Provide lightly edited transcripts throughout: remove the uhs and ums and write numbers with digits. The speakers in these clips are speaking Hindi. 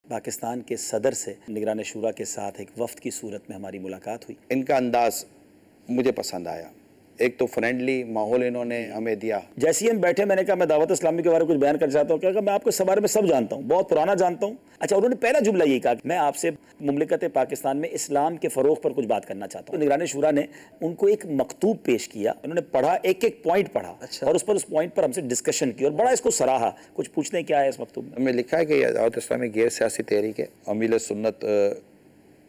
पाकिस्तान के सदर से निगरान शुरा के साथ एक वफ्द की सूरत में हमारी मुलाकात हुई। इनका अंदाज़ मुझे पसंद आया। एक तो फ्रेंडली माहौल इन्होंने हमें दिया। जैसे ही हम बैठे मैंने कहा मैं दावत इस्लामी के बारे में कुछ बयान कर चाहता हूँ। क्या मैं आपको इस बारे में सब जानता हूँ, बहुत पुराना जानता हूँ। अच्छा, उन्होंने पहला जुमला ये कहा मैं आपसे मुमलिकत पाकिस्तान में इस्लाम के फ़रोग़ पर कुछ बात करना चाहता हूँ। निगरान शुरा ने उनको एक मकतूब पेश किया, उन्होंने पढ़ा, एक एक पॉइंट पढ़ा। अच्छा। और उस पॉइंट पर हमसे डिस्कशन की और बड़ा इसको सराहा। कुछ पूछने क्या है इस मकतूब में लिखा है कि दावत इस्लामी गैर सियासी तहरीक है, अमील सुन्नत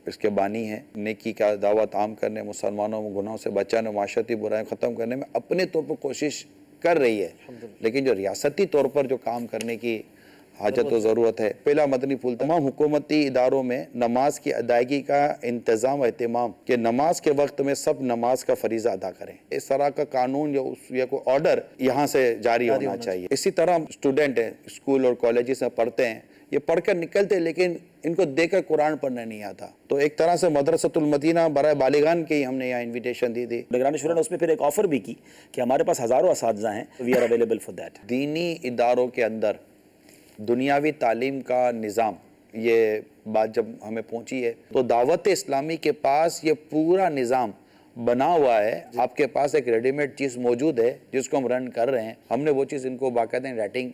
इसके बानी हैं, नेकी का दावत आम करने, मुसलमानों में गुनाहों से बचाने, माशरती बुराइयाँ ख़त्म करने में अपने तौर पर कोशिश कर रही है। लेकिन जो रियासती तौर पर जो काम करने की हाजत व ज़रूरत है, पहला मदनी फूल तमाम हुकूमती इदारों में नमाज की अदायगी का इंतज़ाम एहतमाम कि नमाज के वक्त में सब नमाज का फरीज़ा अदा करें। इस तरह का कानून या कोई ऑर्डर यहाँ से जारी होना चाहिए। इसी तरह स्टूडेंट हैं, स्कूल और कॉलेज में पढ़ते हैं, ये पढ़कर निकलते लेकिन इनको देखकर कुरान पढ़ना नहीं आता। तो एक तरह से मदरसतुल मदीना बराए बालिगान की हमने यहाँ इन्विटेशन दी थी। निगरान शुरा ने उसमें फिर एक ऑफर भी की कि हमारे पास हज़ारों असातिज़ा हैं, we are available for that. दीनी इदारों के अंदर दुनियावी तालीम का निज़ाम, ये बात जब हमें पहुँची है तो दावत इस्लामी के पास ये पूरा निज़ाम बना हुआ है। आपके पास एक रेडीमेड चीज़ मौजूद है जिसको हम रन कर रहे हैं। हमने वो चीज़ इनको बाकायदा राइटिंग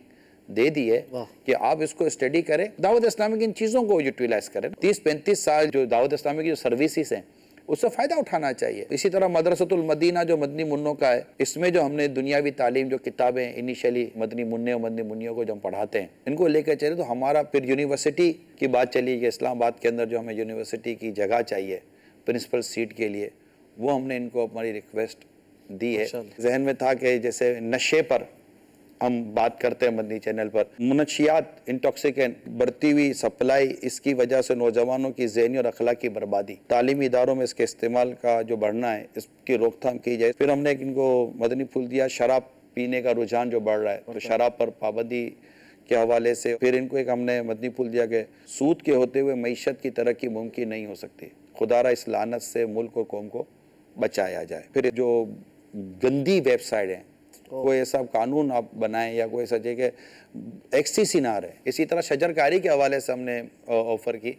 दे दी है कि आप इसको स्टडी करें, दावत इस्लामी की इन चीज़ों को यूटिलाइज करें। 30-35 साल जो दावत इस्लामी की जो सर्विसेज हैं उससे फ़ायदा उठाना चाहिए। इसी तरह मदरसतुल मदीना जो मदनी मुन्नों का है, इसमें जो हमने दुनियावी तालीम जो किताबें इनिशियली मदनी मुन्ने और मदनी मुन्नियों को जो हम पढ़ाते हैं इनको लेकर चले, तो हमारा फिर यूनिवर्सिटी की बात चली कि इस्लामाबाद के अंदर जो हमें यूनिवर्सिटी की जगह चाहिए प्रिंसिपल सीट के लिए, वो हमने इनको हमारी रिक्वेस्ट दी है। जहन में था कि जैसे नशे पर हम बात करते हैं मदनी चैनल पर, मुनशियात, इंटॉक्सिकेंट, बढ़ती हुई सप्लाई, इसकी वजह से नौजवानों की ज़हनी और अखलाकी बर्बादी, तालीमी इदारों में इसके इस्तेमाल का जो बढ़ना है इसकी रोकथाम की जाए। फिर हमने इनको मदनी फूल दिया शराब पीने का रुझान जो बढ़ रहा है, तो शराब पर पाबंदी के हवाले से। फिर इनको एक हमने मदनी फूल दिया कि सूद के होते हुए मईशत की तरक्की मुमकिन नहीं हो सकती, खुदारा इस लानत से मुल्क और कौम को बचाया जाए। फिर जो गंदी वेबसाइट हैं कोई ऐसा कानून आप बनाएं या कोई ऐसा जगह एक्सटीसी ना रहे। इसी तरह शजरकारी के हवाले से हमने ऑफ़र की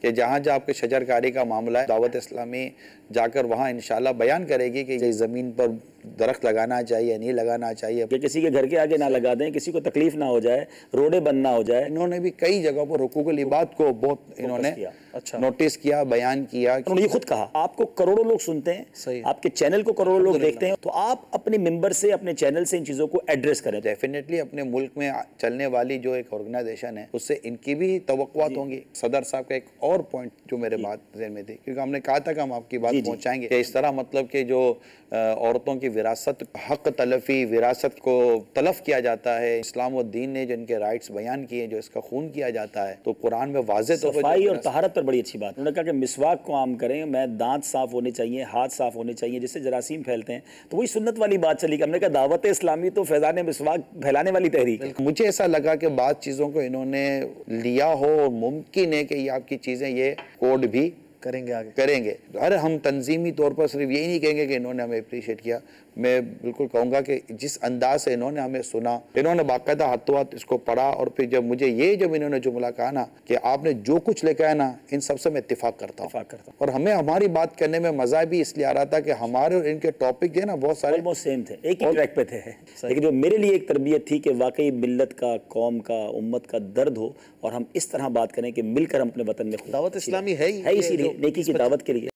कि जहाँ जहाँ आपके शजरकारी का मामला है, दावत इस्लामी जाकर वहाँ इंशाल्लाह बयान करेगी कि इस ज़मीन पर दरख्त लगाना चाहिए, नहीं लगाना चाहिए, कि किसी के घर के आगे ना लगा दें, किसी को तकलीफ ना हो जाए, रोडें बंद ना हो जाए। इन्होंने भी कई जगहों पर हुकूकुल इबाद को बहुत इन्होंने नोटिस किया, बयान किया। उन्होंने ये खुद कहा आपको करोड़ों लोग सुनते हैं, आपके चैनल को करोड़ों लोग देखते हैं, तो आप अपने मेंबर से, अपने चैनल से इन चीज़ों को एड्रेस करें। डेफिनेटली अपने मुल्क में चलने वाली जो एक ऑर्गेनाइजेशन है उससे इनकी भी तवक्कुआत होंगी। सदर साहब का एक और पॉइंट जो मेरे बात ज़हन में थी, क्योंकि हमने कहा था कि हम आपकी बात पहुँचाएंगे कि इस तरह मतलब कि जो औरतों की विरासत, हक तलफी, विरासत को तलफ किया जाता है, इस्लाम और दीन ने जो इनके राइट्स बयान किए, जो इसका खून किया जाता है, तो कुरान में वाज़ेह तौर पर सफाई और तहारत पर बड़ी अच्छी बात। उन्होंने कहा कि मिसवाक को आम करें, मैं दांत साफ होने चाहिए, हाथ साफ होने चाहिए, जिससे जरासीम फैलते हैं। तो वही सुन्नत वाली बात चली कि हमने कहा दावत इस्लामी तो फैज़ान मिसवाक फैलाने वाली तहरीक है। मुझे ऐसा लगा कि बाद चीज़ों को इन्होंने लिया हो और मुमकिन है कि ये आपकी चीज़ें ये कोड भी करेंगे आगे करेंगे। अरे हम तंजीमी तौर पर सिर्फ यही नहीं कहेंगे कि इन्होंने हमें अप्रिशिएट किया, मैं बिल्कुल कहूँगा कि जिस अंदाज से इन्होंने हमें सुना, इन्होंने बाकायदा हाथों हाथ इसको पढ़ा, और फिर जब इन्होंने जुमला कहा ना कि आपने जो कुछ लेकर आया ना, इन सबसे मैं इत्तेफाक करता हूँ। और हमें हमारी बात करने में मज़ा भी इसलिए आ रहा था कि हमारे और इनके टॉपिक जो ना बहुत सारे ऑलमोस्ट सेम थे, एक ही ट्रैक पे थे। लेकिन जो मेरे लिए एक तरबियत थी कि वाकई मिल्लत का, कौम का, उम्मत का दर्द हो और हम इस तरह बात करें कि मिलकर हम अपने वतन में, दावत इस्लामी है इसीलिए नेकी की दावत के लिए।